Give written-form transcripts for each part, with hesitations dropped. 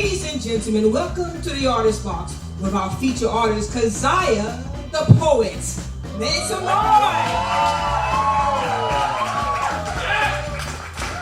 Ladies and gentlemen, welcome to the Artist Box with our feature artist, Kezia The Poet. Make some noise!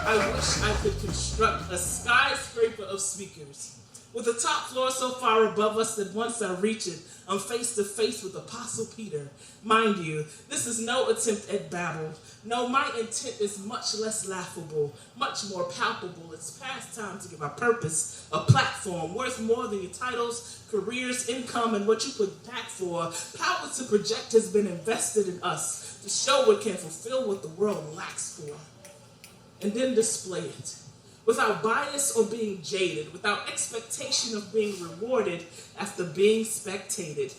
I wish I could construct a skyscraper of speakers, with a top floor so far above us that once I reach it, I'm face to face with Apostle Peter. Mind you, this is no attempt at babble. No, my intent is much less laughable, much more palpable. It's past time to give our purpose a platform worth more than your titles, careers, income, and what you put back for. Power to project has been invested in us to show what can fulfill what the world lacks for, and then display it. Without bias or being jaded, without expectation of being rewarded after being spectated.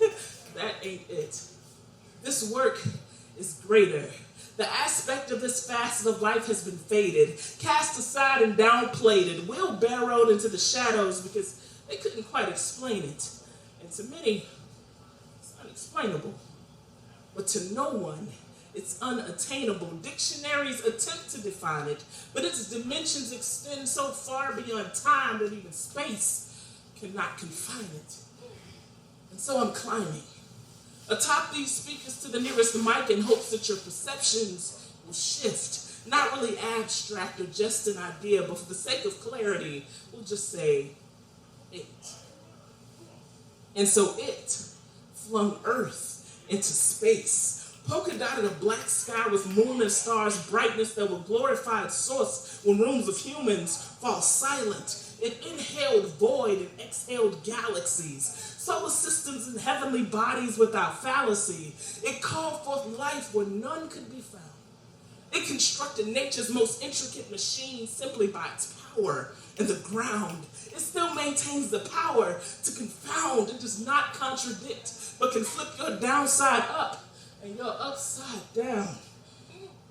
That ain't it. This work is greater. The aspect of this facet of life has been faded, cast aside and downplayed, wheelbarrowed into the shadows because they couldn't quite explain it. And to many, it's unexplainable. But to no one, it's unattainable. Dictionaries attempt to define it, but its dimensions extend so far beyond time that even space cannot confine it. And so I'm climbing atop these speakers to the nearest mic in hopes that your perceptions will shift. Not really abstract or just an idea, but for the sake of clarity, we'll just say it. And so it flung Earth into space. Polka-dotted a black sky with moon and stars, brightness that will glorify its source when rooms of humans fall silent. It inhaled void and exhaled galaxies, solar systems and heavenly bodies without fallacy. It called forth life where none could be found. It constructed nature's most intricate machine simply by its power and the ground. It still maintains the power to confound. It does not contradict, but can flip your downside up and you're upside down.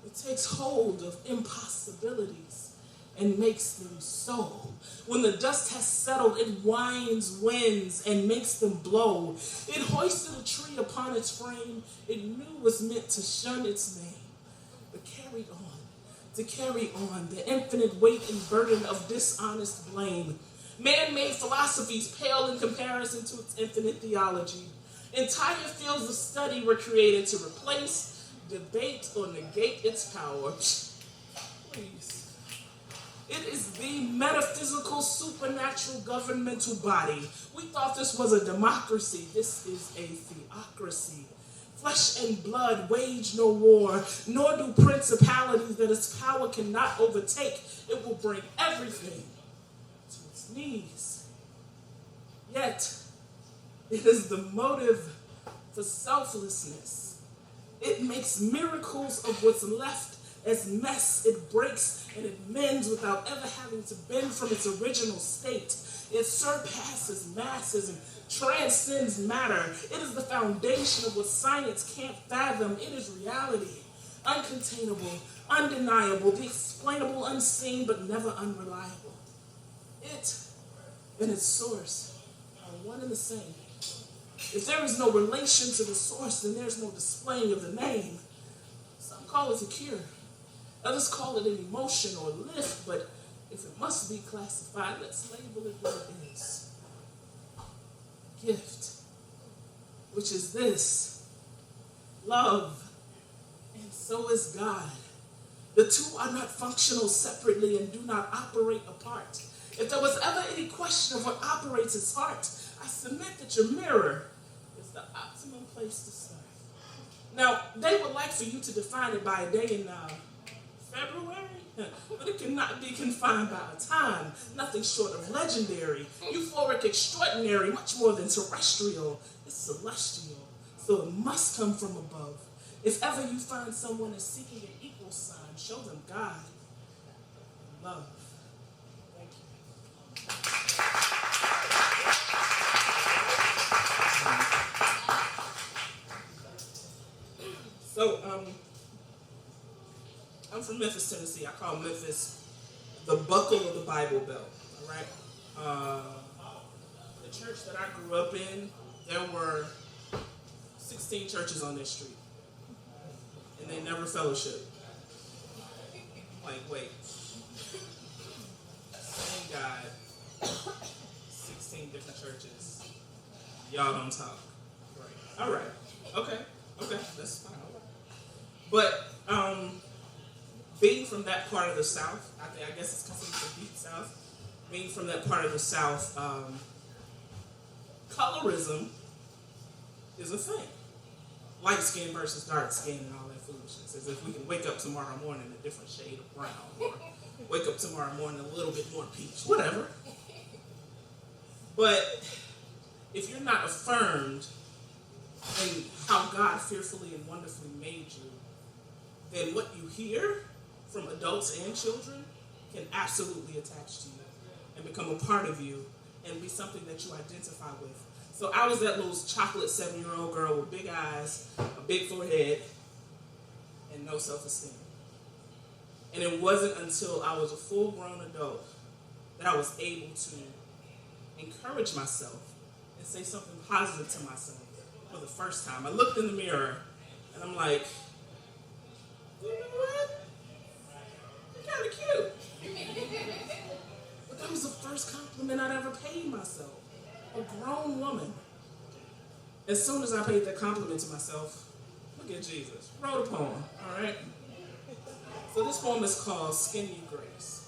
It takes hold of impossibilities and makes them so. When the dust has settled, it winds winds and makes them blow. It hoisted a tree upon its frame it knew was meant to shun its name, but carried on, to carry on the infinite weight and burden of dishonest blame. Man-made philosophies pale in comparison to its infinite theology. Entire fields of study were created to replace, debate, or negate its power. Please. It is the metaphysical, supernatural governmental body. We thought this was a democracy. This is a theocracy. Flesh and blood wage no war, nor do principalities that its power cannot overtake. It will bring everything to its knees. Yet, it is the motive for selflessness. It makes miracles of what's left as mess. It breaks and it mends without ever having to bend from its original state. It surpasses masses and transcends matter. It is the foundation of what science can't fathom. It is reality, uncontainable, undeniable, the explainable, unseen, but never unreliable. It and its source are one and the same. If there is no relation to the source, then there's no displaying of the name. Some call it a cure. Others call it an emotion or lift, but if it must be classified, let's label it what it is. Gift, which is this: love, and so is God. The two are not functional separately and do not operate apart. If there was ever any question of what operates its heart, I submit that your mirror is the optimum place to start. Now, they would like for you to define it by a day in February, but it cannot be confined by a time, nothing short of legendary, euphoric, extraordinary, much more than terrestrial. It's celestial, so it must come from above. If ever you find someone is seeking an equal sign, show them God and love. Thank you. So, I'm from Memphis, Tennessee. I call Memphis the buckle of the Bible Belt, all right? The church that I grew up in, there were 16 churches on this street, and they never fellowship. Like, wait. Same God, 15 different churches. Y'all don't talk. Right. All right. Okay. That's fine. All right. But being from that part of the South, I guess it's considered the deep South. Being from that part of the South, colorism is a thing. Light skin versus dark skin and all that foolishness. As if we can wake up tomorrow morning a different shade of brown, or wake up tomorrow morning a little bit more peach, whatever. But if you're not affirmed in how God fearfully and wonderfully made you, then what you hear from adults and children can absolutely attach to you and become a part of you and be something that you identify with. So I was that little chocolate 7-year-old girl with big eyes, a big forehead, and no self-esteem. And it wasn't until I was a full-grown adult that I was able to encourage myself and say something positive to myself for the first time. I looked in the mirror and I'm like, you know what? You're kind of cute. But that was the first compliment I'd ever paid myself. A grown woman. As soon as I paid that compliment to myself, look at Jesus. Wrote a poem, all right? So this poem is called Skin You Grace.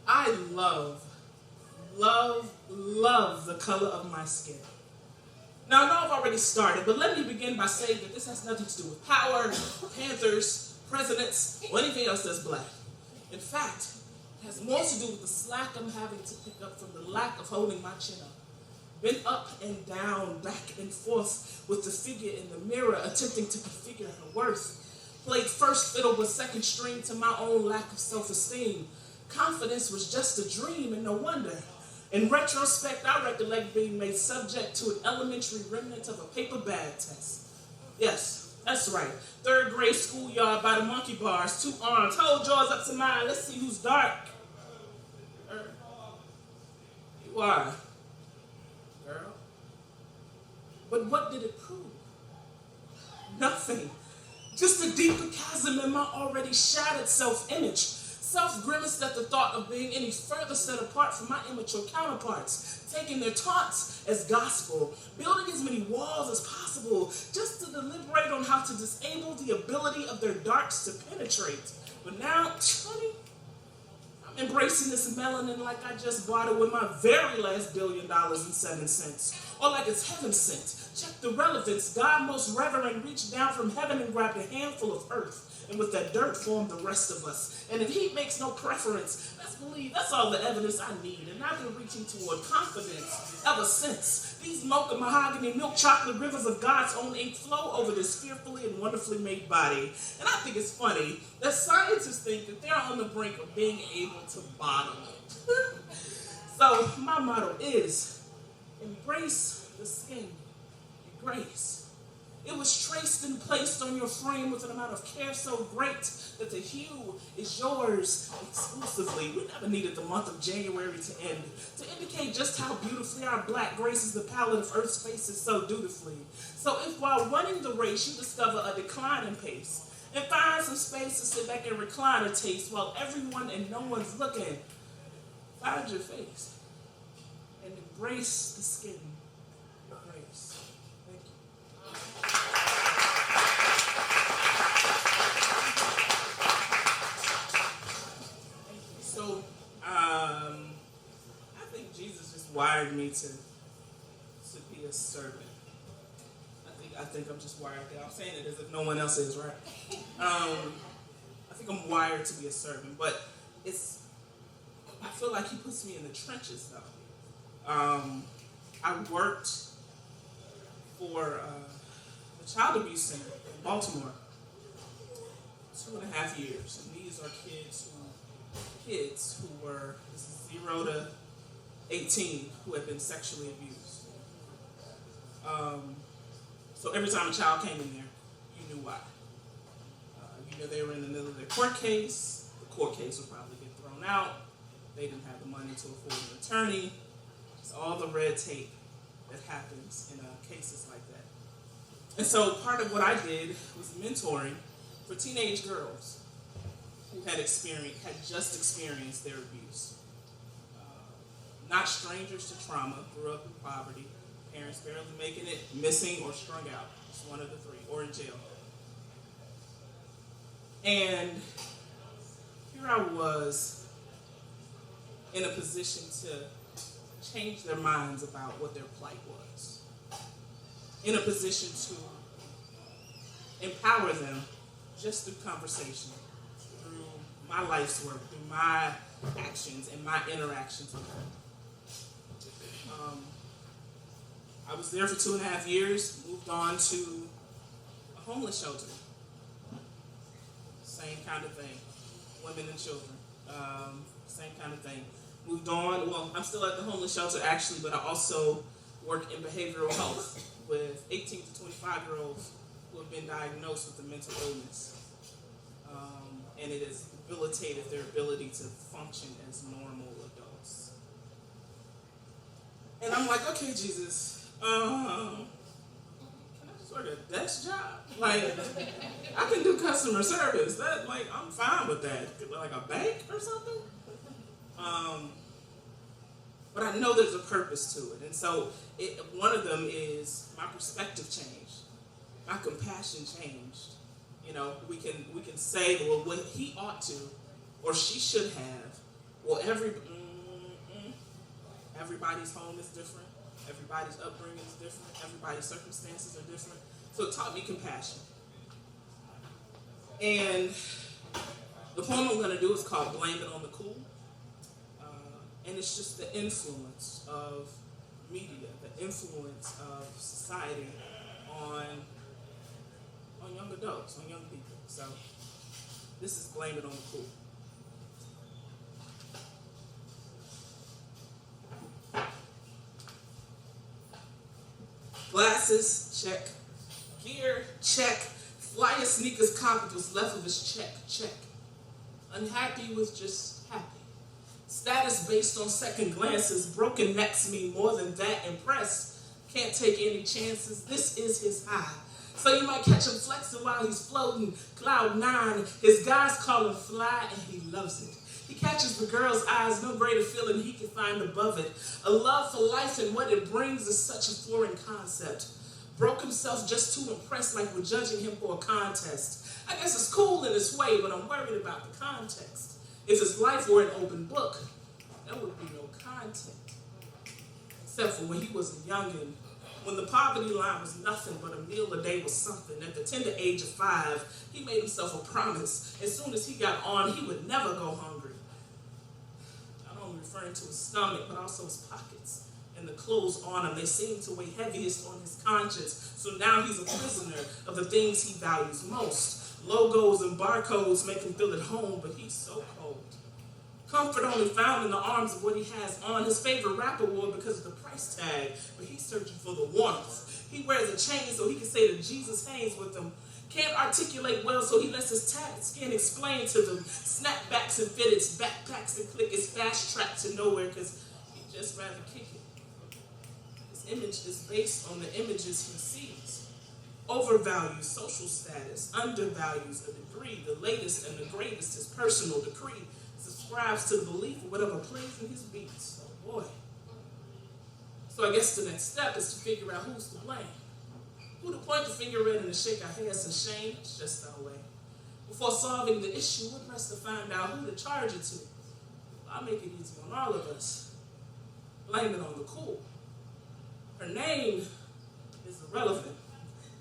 I love the color of my skin. Now, I know I've already started, but let me begin by saying that this has nothing to do with power, panthers, presidents, or anything else that's black. In fact, it has more to do with the slack I'm having to pick up from the lack of holding my chin up. Been up and down, back and forth with the figure in the mirror, attempting to configure her worth. Played first fiddle with second string to my own lack of self-esteem. Confidence was just a dream, and no wonder. In retrospect, I recollect being made subject to an elementary remnant of a paper bag test. Yes, that's right. 3rd grade schoolyard by the monkey bars, 2 arms, hold yours up to mine, let's see who's dark. You are, girl. But what did it prove? Nothing. Just a deeper chasm in my already shattered self-image. Self-grimaced at the thought of being any further set apart from my immature counterparts, taking their taunts as gospel, building as many walls as possible, just to deliberate on how to disable the ability of their darts to penetrate. But now, honey, I'm embracing this melanin like I just bought it with my very last $1 billion and 7 cents. Or like it's heaven sent. Check the relevance. God most reverend reached down from heaven and grabbed a handful of earth. And with that dirt formed the rest of us. And if he makes no preference, let's believe that's all the evidence I need. And I've been reaching toward confidence ever since. These mocha, mahogany, milk chocolate rivers of God's own ink flow over this fearfully and wonderfully made body. And I think it's funny that scientists think that they're on the brink of being able to bottle it. So my motto is, embrace the skin and grace. It was traced and placed on your frame with an amount of care so great that the hue is yours exclusively. We never needed the month of January to end to indicate just how beautifully our black graces the palette of Earth's faces so dutifully. So if while running the race you discover a decline in pace and find some space to sit back and recline a taste while everyone and no one's looking, find your face and embrace the skin of grace. Thank you. So, I think Jesus just wired me to be a servant. I think I'm just wired there. I'm saying it as if no one else is, right? I think I'm wired to be a servant, but I feel like he puts me in the trenches, though. I worked for the child abuse center in Baltimore 2.5 years, and these are kids who were 0 to 18 who had been sexually abused. So every time a child came in there, you knew why. You knew they were in the middle of their court case. The court case would probably get thrown out. They didn't have the money to afford an attorney. It's all the red tape that happens in cases like that. And so part of what I did was mentoring for teenage girls who had just experienced their abuse. Not strangers to trauma, grew up in poverty, parents barely making it, missing or strung out. It's one of the three, or in jail. And here I was in a position to change their minds about what their plight was. In a position to empower them just through conversation, through my life's work, through my actions and my interactions with them. I was there for 2.5 years, moved on to a homeless shelter. Same kind of thing, women and children, same kind of thing. Moved on, well, I'm still at the homeless shelter actually, but I also work in behavioral health with 18 to 25-year-olds who have been diagnosed with a mental illness. And it has debilitated their ability to function as normal adults. And I'm like, okay, Jesus, can I just work a desk job? Like, I can do customer service. I'm fine with that. Like a bank or something? But I know there's a purpose to it. And so one of them is my perspective changed. My compassion changed. You know, we can say, well, what he ought to, or she should have. Well, everybody's home is different. Everybody's upbringing is different. Everybody's circumstances are different. So it taught me compassion. And the poem I'm going to do is called Blame It on the Cool. And it's just the influence of media, the influence of society on young adults, on young people. So this is Blame It on the Cool. Glasses, check. Gear, check. Flyer sneakers copied what's left of his check, check. Unhappy with just happy. Status based on second glances. Broken necks mean more than that. Impressed. Can't take any chances. This is his high. So you might catch him flexing while he's floating. Cloud 9. His guys call him fly and he loves it. He catches the girl's eyes, no greater feeling he can find above it. A love for life and what it brings is such a foreign concept. Broke himself just to impress, like we're judging him for a contest. I guess it's cool in its way, but I'm worried about the context. If his life were an open book, there would be no content. Except for when he was a youngin', when the poverty line was nothing but a meal a day was something. At the tender age of 5, he made himself a promise. As soon as he got on, he would never go hungry. Not only referring to his stomach, but also his pockets. And the clothes on him, they seem to weigh heaviest on his conscience. So now he's a prisoner of the things he values most. Logos and barcodes make him feel at home, but he's so cold. Comfort only found in the arms of what he has on. His favorite rapper wore because of the price tag, but he's searching for the warmth. He wears a chain so he can say that Jesus hangs with him. Can't articulate well, so he lets his tatted skin explain to them. Snapbacks and fitteds, backpacks and click is fast tracked to nowhere because he'd just rather kick it. His image is based on the images he sees. Overvalues social status, undervalues a degree, the latest and the greatest, his personal decree, subscribes to the belief of whatever plays in his beats. Oh boy. So I guess the next step is to figure out who's to blame. Who to point the finger at and to shake our heads in shame, it's just our way. Before solving the issue, what rest to find out who to charge it to? I'll make it easy on all of us. Blame it on the cool. Her name is irrelevant.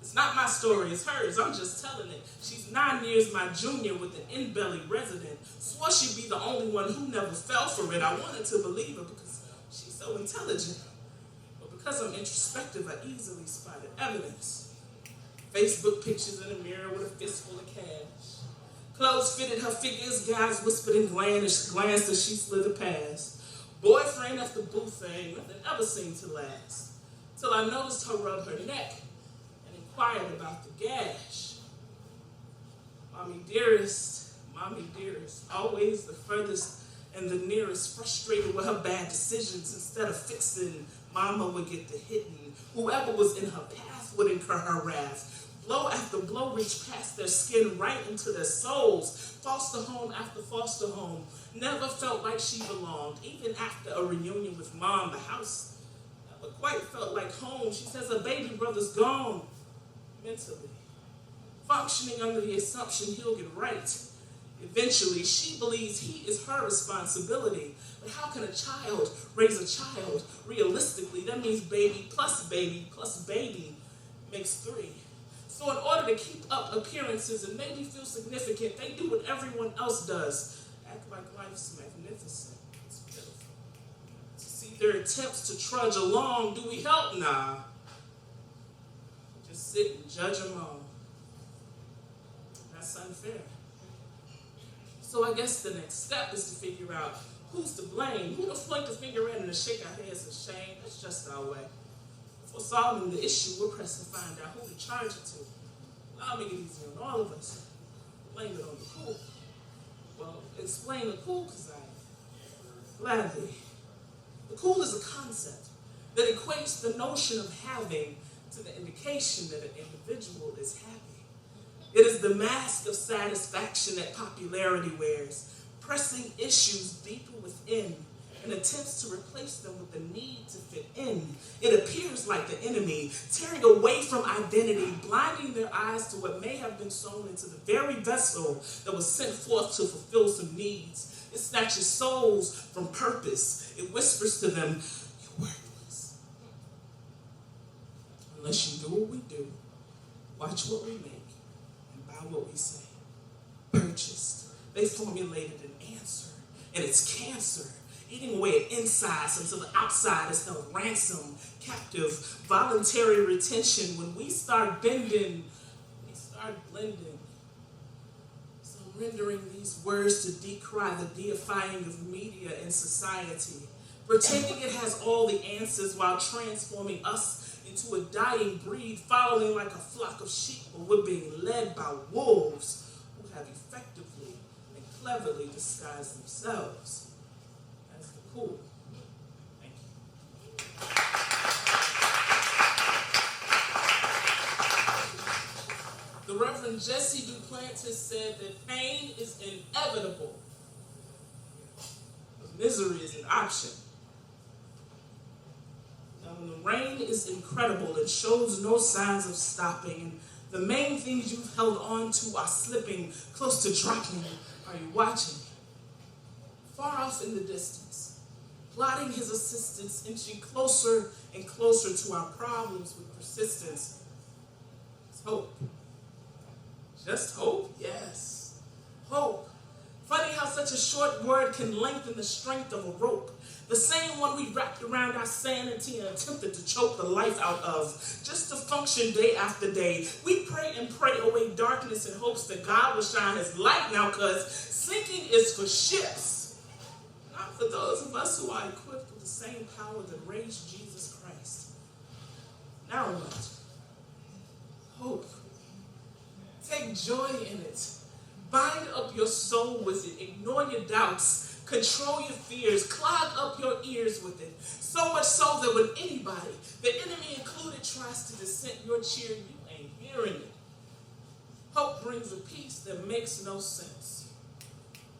It's not my story, it's hers. I'm just telling it. She's 9 years my junior with an in-belly resident. Swore she'd be the only one who never fell for it. I wanted to believe her because she's so intelligent. But because I'm introspective, I easily spotted evidence. Facebook pictures in a mirror with a fistful of cash. Clothes fitted her figures, guys whispered and glanced as she slid past. Boyfriend after boo thing, nothing ever seemed to last. Till I noticed her rub her neck and inquired about the gash. Mommy dearest, always the furthest and the nearest, frustrated with her bad decisions. Instead of fixing, mama would get the hitting. Whoever was in her path would incur her wrath. Blow after blow reached past their skin right into their souls. Foster home after foster home. Never felt like she belonged. Even after a reunion with mom, the house never quite felt like home. She says her baby brother's gone mentally, functioning under the assumption he'll get right. Eventually, she believes he is her responsibility. But how can a child raise a child? Realistically, that means baby plus baby plus baby makes 3. So in order to keep up appearances and maybe feel significant, they do what everyone else does. Act like life's magnificent. It's pitiful. To see their attempts to trudge along, do we help? Nah. Just sit and judge them all. That's unfair. So I guess the next step is to figure out who's to blame, who to point the finger at and to shake our heads in shame. That's just our way. For solving the issue, we're pressed to find out who to charge it to. I'll make it easy on all of us. Blame it on the cool. Well, explain the cool, Kezia. Gladly. The cool is a concept that equates the notion of having to the indication that an individual is happy. It is the mask of satisfaction that popularity wears, pressing issues deeper within and attempts to replace them with the need to fit in. It appears like the enemy, tearing away from identity, blinding their eyes to what may have been sown into the very vessel that was sent forth to fulfill some needs. It snatches souls from purpose. It whispers to them, "You're worthless. Unless you do what we do, watch what we make, and buy what we say." Purchased. They formulated an answer, and it's cancer, eating away at insides until the outside is held ransom, captive, voluntary retention. When we start bending, we start blending. So I'm rendering these words to decry the deifying of media and society, pretending it has all the answers while transforming us into a dying breed, following like a flock of sheep, but we're being led by wolves who have effectively and cleverly disguised themselves as the cool. Thank you. The Reverend Jesse Duplantis said that pain is inevitable, but misery is an option. Now, when the rain is incredible, it shows no signs of stopping, and the main things you've held on to are slipping, close to dropping. Are you watching? Far off in the distance, plotting his assistance, inching closer and closer to our problems with persistence. It's hope. Just hope? Yes. Hope. Funny how such a short word can lengthen the strength of a rope. The same one we wrapped around our sanity and attempted to choke the life out of, just to function day after day. We pray and pray away darkness in hopes that God will shine his light now, because sinking is for ships, not for those of us who are equipped with the same power that raised Jesus Christ. Now what? Hope. Take joy in it. Bind up your soul with it. Ignore your doubts. Control your fears. Clog up your ears with it. So much so that when anybody, the enemy included, tries to dissent your cheer, you ain't hearing it. Hope brings a peace that makes no sense.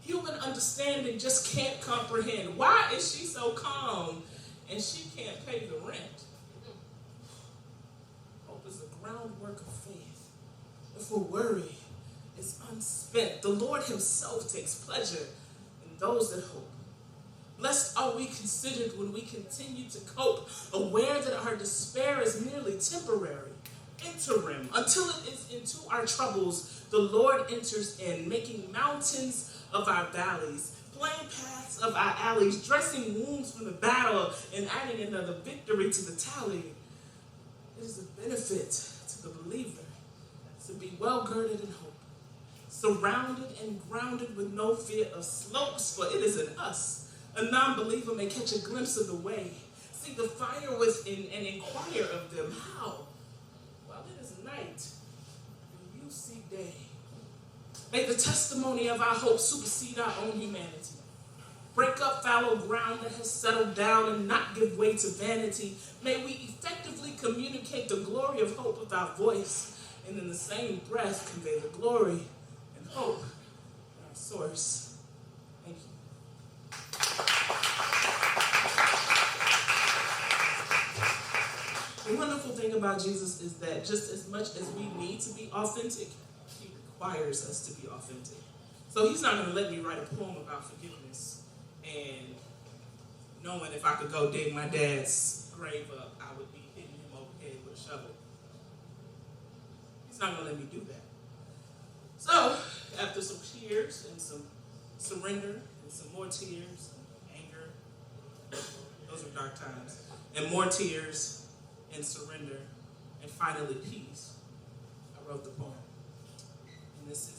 Human understanding just can't comprehend. Why is she so calm and she can't pay the rent? Hope is the groundwork of faith. If we're worried, it's unspent. The Lord himself takes pleasure in those that hope. Blessed are we considered when we continue to cope, aware that our despair is merely temporary, interim. Until it is into our troubles, the Lord enters in, making mountains of our valleys, plain paths of our alleys, dressing wounds from the battle, and adding another victory to the tally. It is a benefit to the believer to be well girded in hope, surrounded and grounded with no fear of slopes, for it is in us. A non-believer may catch a glimpse of the way, see the fire within, and inquire of them. How? Well, it is night, and you see day. May the testimony of our hope supersede our own humanity. Break up fallow ground that has settled down and not give way to vanity. May we effectively communicate the glory of hope with our voice and in the same breath convey the glory and hope in our source. Thank you. The wonderful thing about Jesus is that just as much as we need to be authentic, he requires us to be authentic. So he's not going to let me write a poem about forgiveness and knowing if I could go dig my dad's grave up, I would be hitting him over the head with a shovel. He's not going to let me do that. So, after some tears and some surrender and some more tears and anger, those were dark times, and more tears and surrender and finally peace, I wrote the poem. And this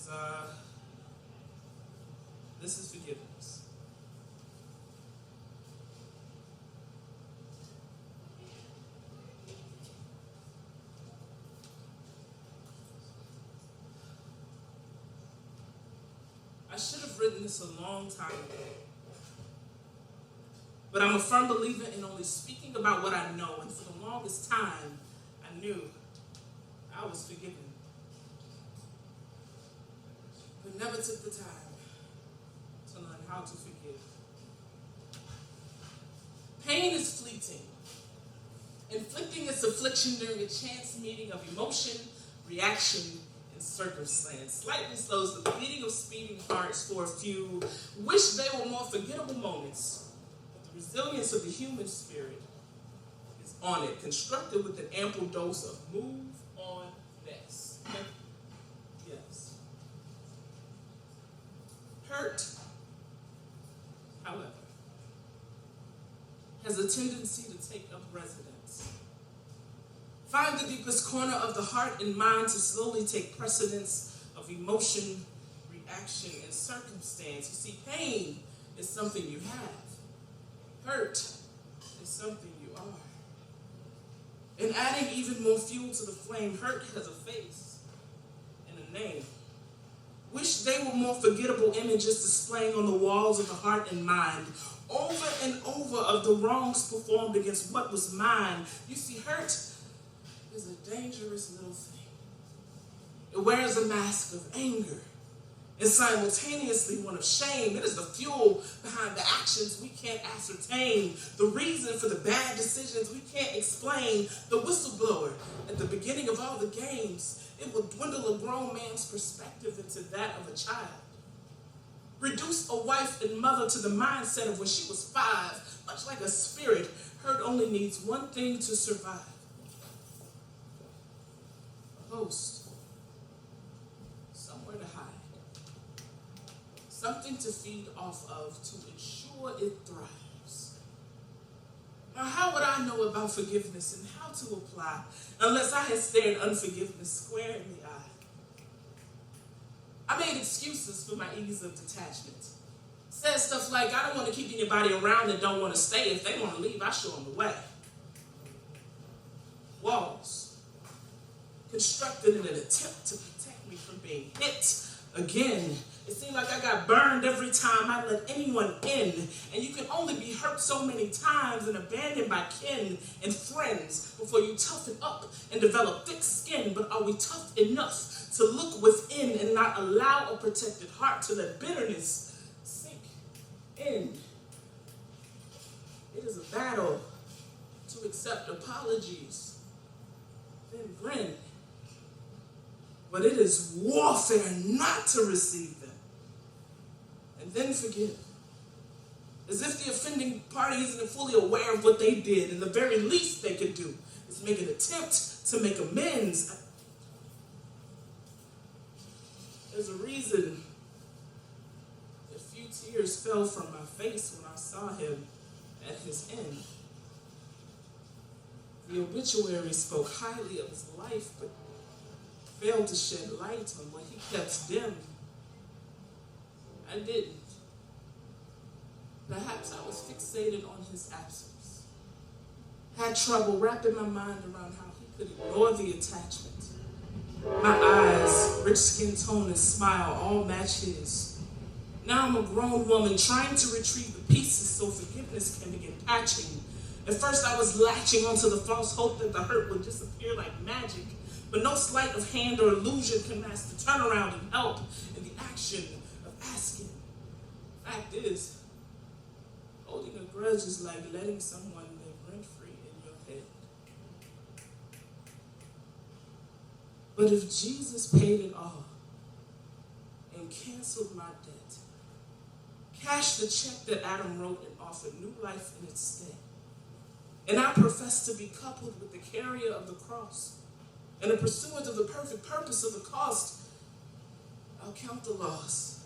is forgiveness. I should have written this a long time ago. But I'm a firm believer in only speaking about what I know, and for the longest time, I knew I was forgiven. But never took the time to learn how to forgive. Pain is fleeting, inflicting its affliction during a chance meeting of emotion, reaction, and circumstance. Slightly slows the beating of speeding hearts for a few. Wish they were more forgettable moments. But the resilience of the human spirit is on it, constructed with an ample dose of move on next. Yes. Hurt, however, has a tendency to take up residence. Find the deepest corner of the heart and mind to slowly take precedence of emotion, reaction, and circumstance. You see, pain is something you have. Hurt is something you are. And adding even more fuel to the flame, hurt has a face and a name. Wish they were more forgettable images displaying on the walls of the heart and mind, over and over of the wrongs performed against what was mine. You see, hurt is a dangerous little thing. It wears a mask of anger and simultaneously one of shame. It is the fuel behind the actions we can't ascertain, the reason for the bad decisions we can't explain, the whistleblower at the beginning of all the games. It will dwindle a grown man's perspective into that of a child. Reduce a wife and mother to the mindset of when she was 5, much like a spirit. Hurt only needs one thing to survive. A host. Somewhere to hide. Something to feed off of to ensure it thrives. Now, how would I know about forgiveness and how to apply unless I had stared unforgiveness square in the eye? I made excuses for my ease of detachment. Said stuff like, I don't want to keep anybody around that don't want to stay. If they want to leave, I show them the way. Walls. Constructed in an attempt to protect me from being hit again. It seemed like I got burned every time I let anyone in. And you can only be hurt so many times and abandoned by kin and friends before you toughen up and develop thick skin. But are we tough enough to look within and not allow a protected heart to let bitterness sink in? It is a battle to accept apologies, then grin. But it is warfare not to receive them and then forgive. As if the offending party isn't fully aware of what they did, and the very least they could do is make an attempt to make amends. There's a reason a few tears fell from my face when I saw him at his end. The obituary spoke highly of his life, but failed to shed light on what he kept dim. I didn't. Perhaps I was fixated on his absence. Had trouble wrapping my mind around how he could ignore the attachment. My eyes, rich skin tone and smile all match his. Now I'm a grown woman trying to retrieve the pieces so forgiveness can begin patching. At first I was latching onto the false hope that the hurt would disappear like magic. But no sleight of hand or illusion can mask the turnaround and help in the action of asking. Fact is, holding a grudge is like letting someone live rent-free in your head. But if Jesus paid it all and canceled my debt, cashed the check that Adam wrote and offered new life in its stead, and I profess to be coupled with the carrier of the cross and a pursuant of the perfect purpose of the cost, I'll count the loss.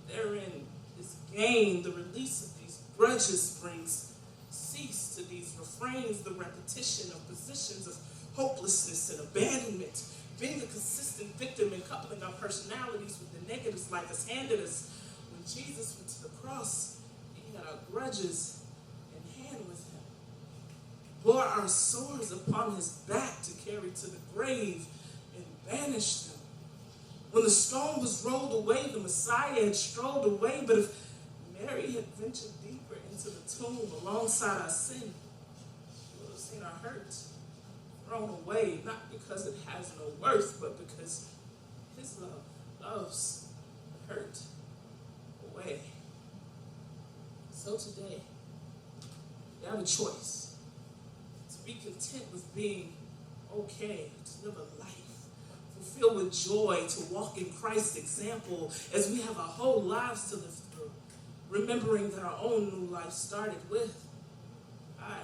Therein is gain. The release of these grudges brings cease to these refrains, the repetition of positions of hopelessness and abandonment, being a consistent victim and coupling our personalities with the negatives life has handed us. When Jesus went to the cross, he had our grudges in hand with him, bore our sores upon his back to carry to the grave and banish them. When the stone was rolled away, the Messiah had strolled away, but if Mary had ventured deeper into the tomb alongside our sin, she would have seen our hurt thrown away, not because it has no worth, but because his love loves the hurt away. So today, you have a choice to be content with being okay, to live a life fulfilled with joy, to walk in Christ's example as we have our whole lives to live through, remembering that our own new life started with I